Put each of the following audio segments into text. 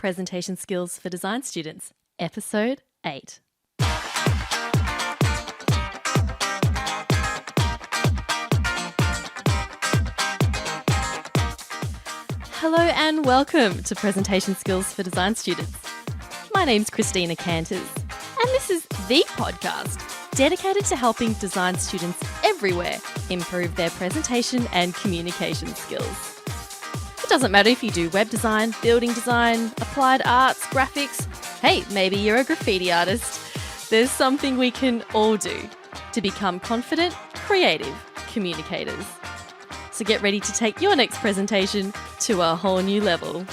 Presentation Skills for Design Students, Episode 8. Hello and welcome to Presentation Skills for Design Students. My name's Christina Canters, and this is the podcast dedicated to helping design students everywhere improve their presentation and communication skills. It doesn't matter if you do web design, building design, applied arts, graphics. Hey, maybe you're a graffiti artist. There's something we can all do to become confident, creative communicators. So get ready to take your next presentation to a whole new level.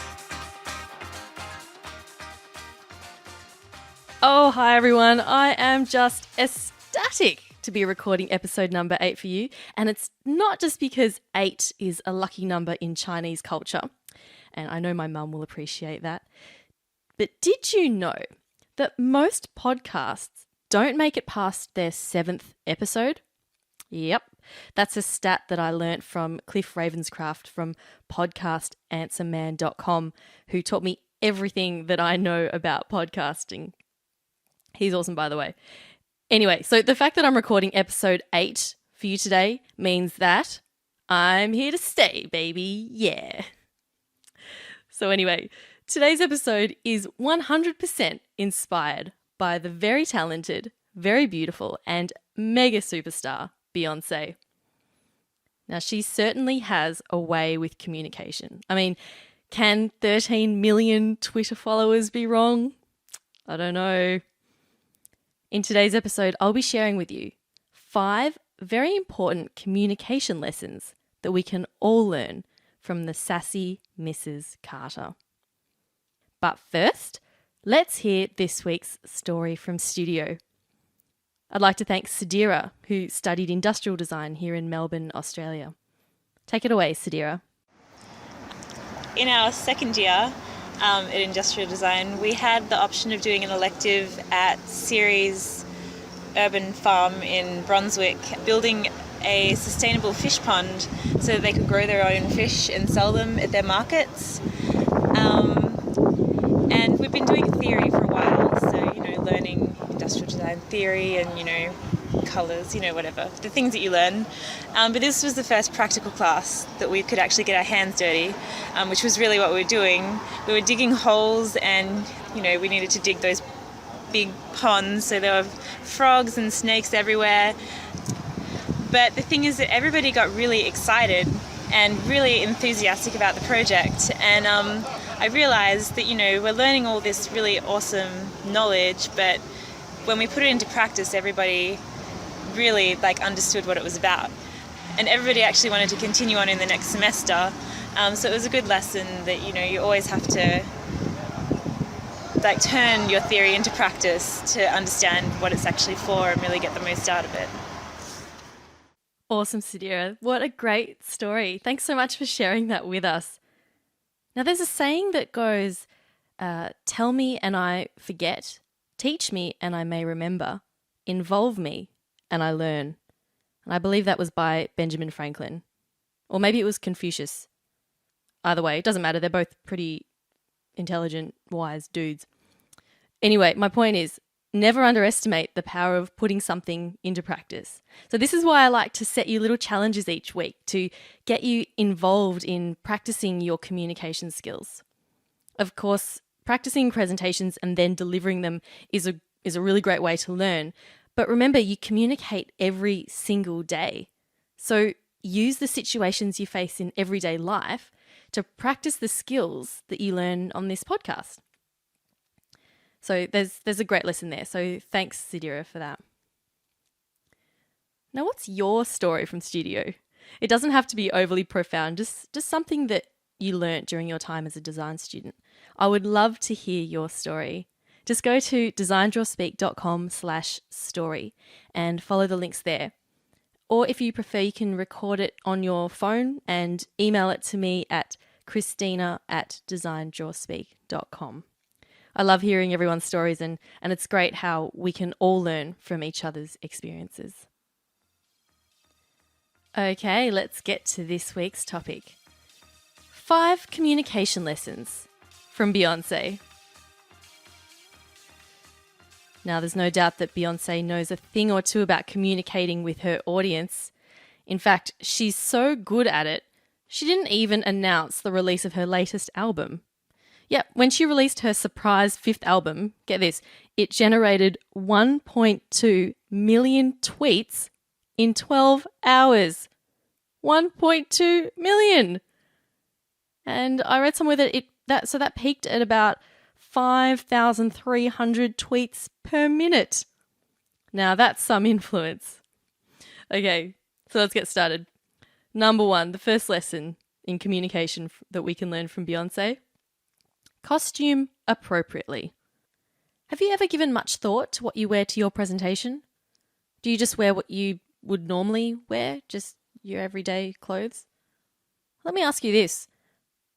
Oh, hi everyone. I am just ecstatic to be recording episode number 8 for you. And it's not just because 8 is a lucky number in Chinese culture. And I know my mum will appreciate that. But did you know that most podcasts don't make it past their 7th episode? Yep. That's a stat that I learnt from Cliff Ravenscraft from podcastanswerman.com, who taught me everything that I know about podcasting. He's awesome, by the way. Anyway, so the fact that I'm recording episode 8 for you today means that I'm here to stay, baby. Yeah. So anyway, today's episode is 100% inspired by the very talented, very beautiful, and mega superstar Beyonce. Now, she certainly has a way with communication. I mean, can 13 million Twitter followers be wrong? I don't know. In today's episode, I'll be sharing with you 5 very important communication lessons that we can all learn from the sassy Mrs. Carter. But first, let's hear this week's story from studio. I'd like to thank Sadira, who studied industrial design here in Melbourne, Australia. Take it away, Sadira. In our second year at industrial design, we had the option of doing an elective at Ceres Urban Farm in Brunswick, building a sustainable fish pond so that they could grow their own fish and sell them at their markets. And we've been doing theory for a while, so, learning industrial design theory and, colours, whatever, the things that you learn. But this was the first practical class that we could actually get our hands dirty, which was really what we were doing. We were digging holes and, we needed to dig those big ponds, so there were frogs and snakes everywhere. But the thing is that everybody got really excited and really enthusiastic about the project, and I realised that, we're learning all this really awesome knowledge, but when we put it into practice, everybody really understood what it was about, and everybody actually wanted to continue on in the next semester. So it was a good lesson that you always have to turn your theory into practice to understand what it's actually for and really get the most out of it. Awesome, Sadira. What a great story. Thanks so much for sharing that with us. Now, there's a saying that goes, tell me and I forget, teach me and I may remember, involve me and I learn. And I believe that was by Benjamin Franklin. Or maybe it was Confucius. Either way, it doesn't matter. They're both pretty intelligent, wise dudes. Anyway, my point is, never underestimate the power of putting something into practice. So this is why I like to set you little challenges each week to get you involved in practicing your communication skills. Of course, practicing presentations and then delivering them is a really great way to learn. But remember, you communicate every single day. So use the situations you face in everyday life to practice the skills that you learn on this podcast. So there's a great lesson there. So thanks, Sadira, for that. Now, what's your story from studio? It doesn't have to be overly profound, just something that you learnt during your time as a design student. I would love to hear your story. Just go to designdrawspeak.com/story and follow the links there. Or if you prefer, you can record it on your phone and email it to me at christina@designdrawspeak.com. I love hearing everyone's stories and it's great how we can all learn from each other's experiences. Okay, let's get to this week's topic. 5 communication lessons from Beyonce. Now, there's no doubt that Beyonce knows a thing or two about communicating with her audience. In fact, she's so good at it, she didn't even announce the release of her latest album. Yep, when she released her surprise 5th album, get this, it generated 1.2 million tweets in 12 hours. 1.2 million! And I read somewhere that that peaked at about 5,300 tweets per minute. Now that's some influence. Okay, so let's get started. Number 1, the first lesson in communication that we can learn from Beyonce. Costume appropriately. Have you ever given much thought to what you wear to your presentation? Do you just wear what you would normally wear, just your everyday clothes? Let me ask you this.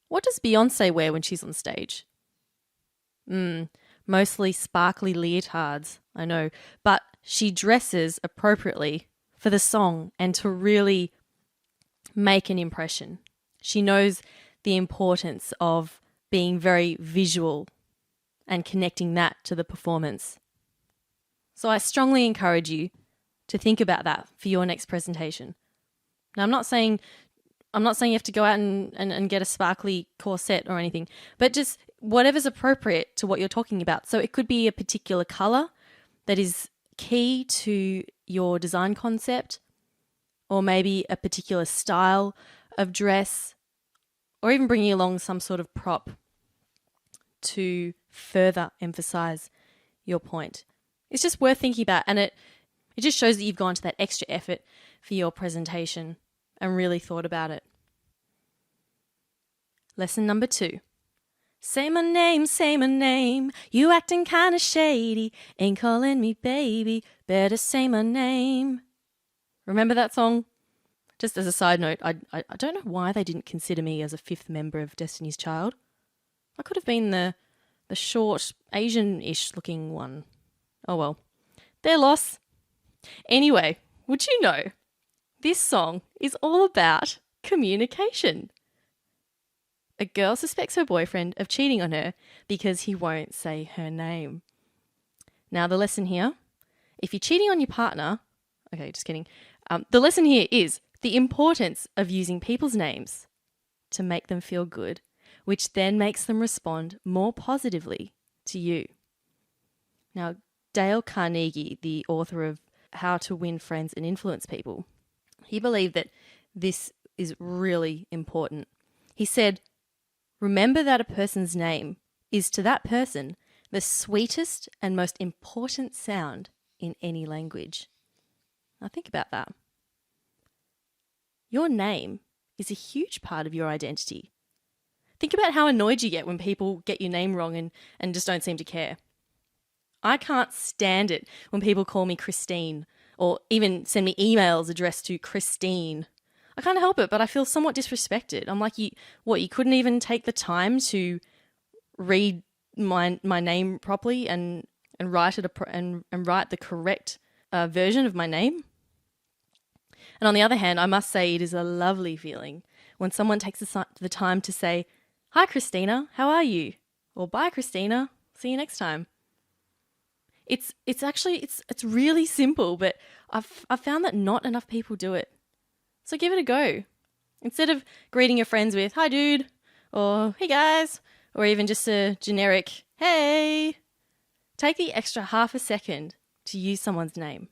What does Beyonce wear when she's on stage? Mostly sparkly leotards, I know, but she dresses appropriately for the song and to really make an impression. She knows the importance of being very visual and connecting that to the performance. So I strongly encourage you to think about that for your next presentation. Now, I'm not saying you have to go out and get a sparkly corset or anything, but just whatever's appropriate to what you're talking about. So it could be a particular color that is key to your design concept, or maybe a particular style of dress, or even bringing along some sort of prop to further emphasize your point. It's just worth thinking about, and it just shows that you've gone to that extra effort for your presentation and really thought about it. Lesson number 2. Say my name, you acting kinda shady, ain't calling me baby, better say my name. Remember that song? Just as a side note, I don't know why they didn't consider me as a 5th member of Destiny's Child. I could have been the short, Asian-ish looking one. Oh well, their loss. Anyway, would you know, this song is all about communication. A girl suspects her boyfriend of cheating on her because he won't say her name. Now, the lesson here, if you're cheating on your partner, okay, just kidding. The lesson here is the importance of using people's names to make them feel good, which then makes them respond more positively to you. Now, Dale Carnegie, the author of How to Win Friends and Influence People, he believed that this is really important. He said, remember that a person's name is to that person the sweetest and most important sound in any language. Now think about that. Your name is a huge part of your identity. Think about how annoyed you get when people get your name wrong and just don't seem to care. I can't stand it when people call me Christine or even send me emails addressed to Christine. I can't help it, but I feel somewhat disrespected. I'm like, you couldn't even take the time to read my name properly and write it and write the correct version of my name? And on the other hand, I must say it is a lovely feeling when someone takes the time to say, "Hi, Christina, how are you?" Or "Bye, Christina, see you next time." It's really simple, but I've found that not enough people do it. So give it a go. Instead of greeting your friends with "Hi, dude," or "Hey, guys," or even just a generic "Hey," take the extra half a second to use someone's name.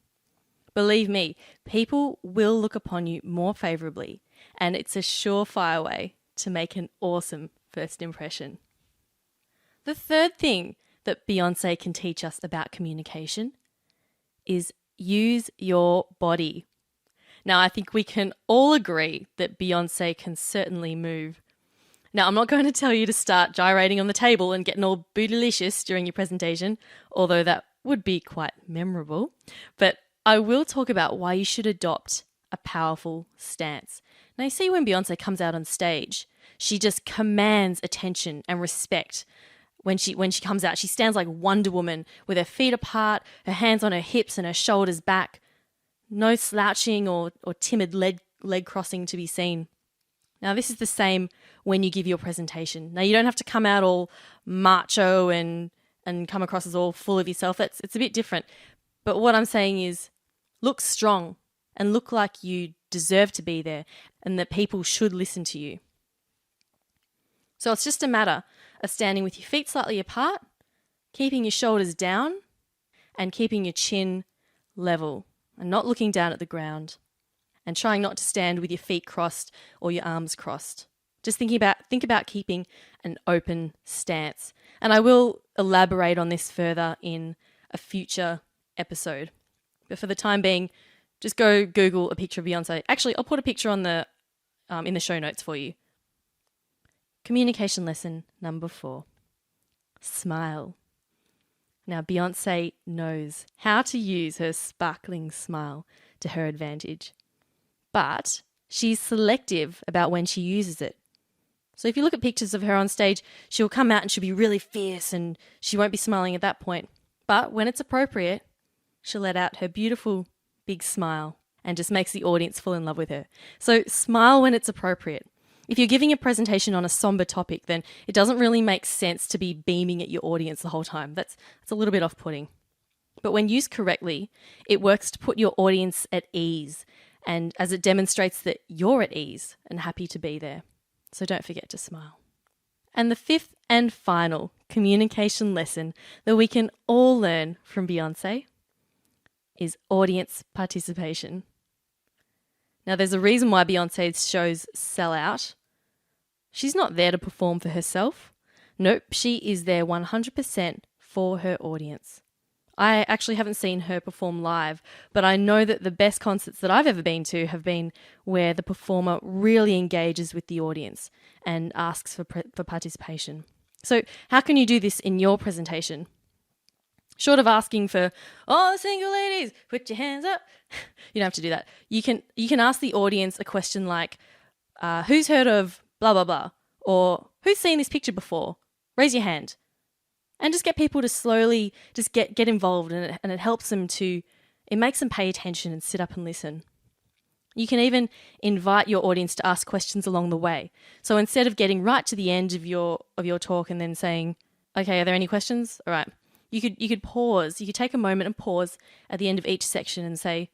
Believe me, people will look upon you more favourably, and it's a surefire way to make an awesome first impression. The third thing that Beyonce can teach us about communication is use your body. Now, I think we can all agree that Beyonce can certainly move. Now, I'm not going to tell you to start gyrating on the table and getting all bootylicious during your presentation, although that would be quite memorable. But I will talk about why you should adopt a powerful stance. Now, you see when Beyonce comes out on stage, she just commands attention and respect. When she comes out, she stands like Wonder Woman with her feet apart, her hands on her hips and her shoulders back. No slouching or timid leg crossing to be seen. Now, this is the same when you give your presentation. Now, you don't have to come out all macho and come across as all full of yourself. It's a bit different. But what I'm saying is look strong and look like you deserve to be there and that people should listen to you. So it's just a matter of standing with your feet slightly apart, keeping your shoulders down and keeping your chin level and not looking down at the ground, and trying not to stand with your feet crossed or your arms crossed. Just think about keeping an open stance. And I will elaborate on this further in a future episode. But for the time being, just go Google a picture of Beyonce. Actually, I'll put a picture on the in the show notes for you. Communication lesson number 4. Smile. Now, Beyonce knows how to use her sparkling smile to her advantage. But she's selective about when she uses it. So if you look at pictures of her on stage, she'll come out and she'll be really fierce and she won't be smiling at that point. But when it's appropriate, she'll let out her beautiful big smile and just makes the audience fall in love with her. So smile when it's appropriate. If you're giving a presentation on a somber topic, then it doesn't really make sense to be beaming at your audience the whole time. That's a little bit off-putting. But when used correctly, it works to put your audience at ease, and as it demonstrates that you're at ease and happy to be there. So don't forget to smile. And the 5th and final communication lesson that we can all learn from Beyonce is audience participation. Now, there's a reason why Beyonce's shows sell out. She's not there to perform for herself. Nope, she is there 100% for her audience. I actually haven't seen her perform live, but I know that the best concerts that I've ever been to have been where the performer really engages with the audience and asks for participation. So how can you do this in your presentation? Short of asking for, all the single ladies, put your hands up. You don't have to do that. You can ask the audience a question like, who's heard of blah, blah, blah? Or who's seen this picture before? Raise your hand. And just get people to slowly just get involved, and it helps them it makes them pay attention and sit up and listen. You can even invite your audience to ask questions along the way. So instead of getting right to the end of your talk and then saying, okay, are there any questions? All right. You could pause. You could take a moment and pause at the end of each section and say,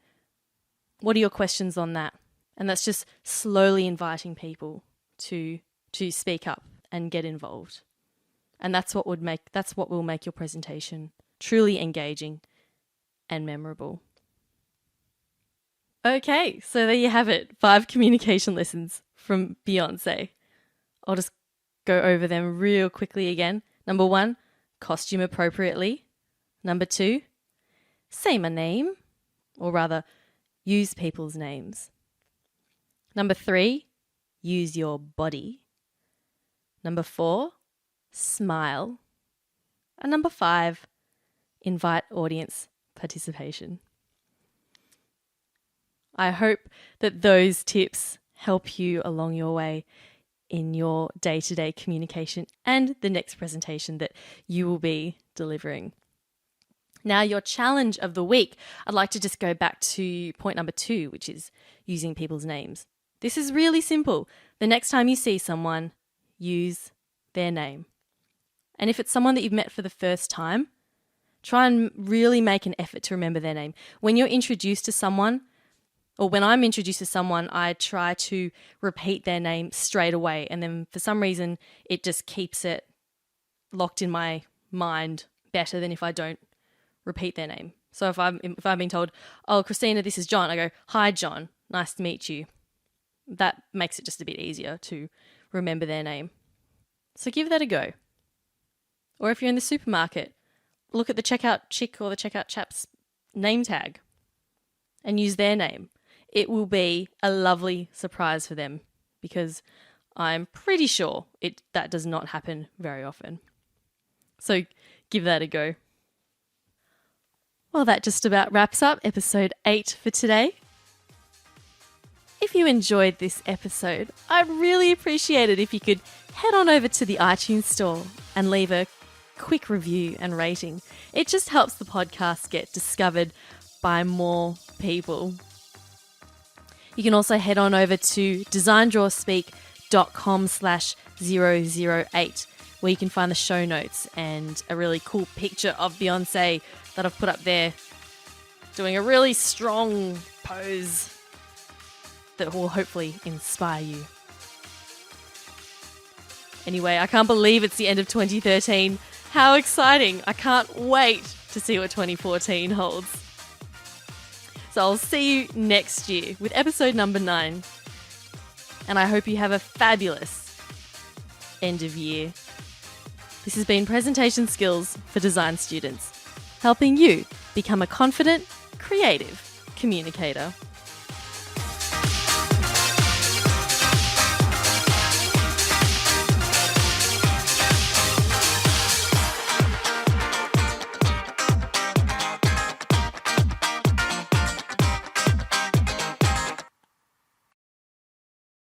what are your questions on that? And that's just slowly inviting people to speak up and get involved. And that's what will make your presentation truly engaging and memorable. Okay, so there you have it. 5 communication lessons from Beyonce. I'll just go over them real quickly again. Number 1, costume appropriately. Number 2, say my name, or rather, use people's names. Number 3, use your body. Number 4, smile. And number 5, invite audience participation. I hope that those tips help you along your way in your day-to-day communication and the next presentation that you will be delivering. Now, your challenge of the week, I'd like to just go back to point number 2, which is using people's names. This is really simple. The next time you see someone, use their name. And if it's someone that you've met for the first time, try and really make an effort to remember their name. When you're introduced to someone, or when I'm introduced to someone, I try to repeat their name straight away. And then for some reason, it just keeps it locked in my mind better than if I don't repeat their name. So if I've been told, oh, Christina, this is John, I go, hi, John, nice to meet you. That makes it just a bit easier to remember their name. So give that a go. Or if you're in the supermarket, look at the checkout chick or the checkout chap's name tag and use their name. It will be a lovely surprise for them because I'm pretty sure that does not happen very often. So give that a go. Well, that just about wraps up episode 8 for today. If you enjoyed this episode, I'd really appreciate it if you could head on over to the iTunes store and leave a quick review and rating. It just helps the podcast get discovered by more people. You can also head on over to designdrawspeak.com beyonce.com/008, where you can find the show notes and a really cool picture of Beyonce that I've put up there doing a really strong pose that will hopefully inspire you. Anyway, I can't believe it's the end of 2013. How exciting! I can't wait to see what 2014 holds. So I'll see you next year with episode number 9. And I hope you have a fabulous end of year. This has been Presentation Skills for Design Students, helping you become a confident, creative communicator.